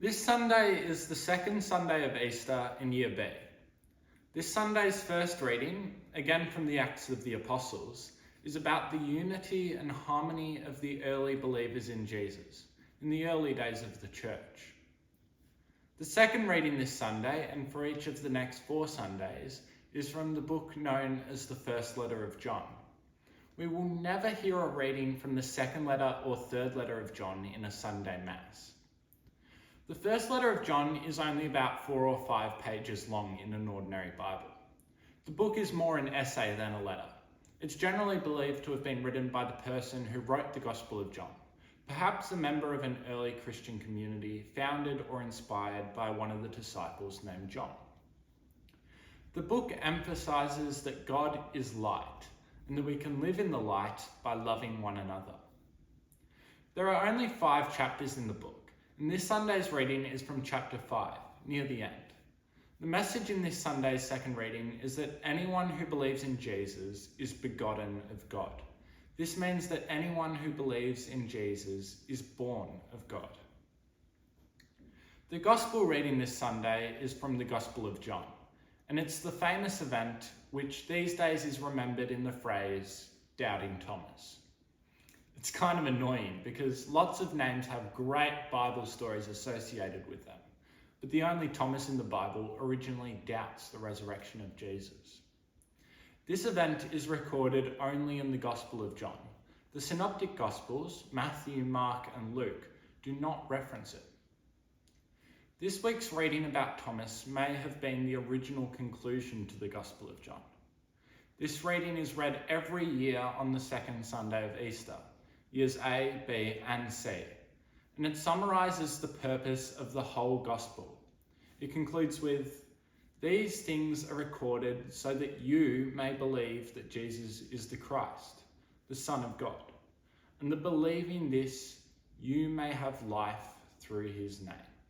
This Sunday is the second Sunday of Easter in Year B. This Sunday's first reading, again from the Acts of the Apostles, is about the unity and harmony of the early believers in Jesus, in the early days of the church. The second reading this Sunday, and for each of the next 4 Sundays, is from the book known as the First Letter of John. We will never hear a reading from the second letter or third letter of John in a Sunday Mass. The first letter of John is only about 4 or 5 pages long in an ordinary Bible. The book is more an essay than a letter. It's generally believed to have been written by the person who wrote the Gospel of John, perhaps a member of an early Christian community founded or inspired by one of the disciples named John. The book emphasizes that God is light and that we can live in the light by loving one another. There are only 5 chapters in the book, and this Sunday's reading is from chapter 5, near the end. The message in this Sunday's second reading is that anyone who believes in Jesus is begotten of God. This means that anyone who believes in Jesus is born of God. The Gospel reading this Sunday is from the Gospel of John, and it's the famous event which these days is remembered in the phrase, Doubting Thomas. It's kind of annoying because lots of names have great Bible stories associated with them, but the only Thomas in the Bible originally doubts the resurrection of Jesus. This event is recorded only in the Gospel of John. The Synoptic Gospels, Matthew, Mark, and Luke, do not reference it. This week's reading about Thomas may have been the original conclusion to the Gospel of John. This reading is read every year on the second Sunday of Easter, years A, B, and C, and it summarizes the purpose of the whole Gospel. It concludes with, "These things are recorded so that you may believe that Jesus is the Christ, the Son of God, and that believing this, you may have life through his name."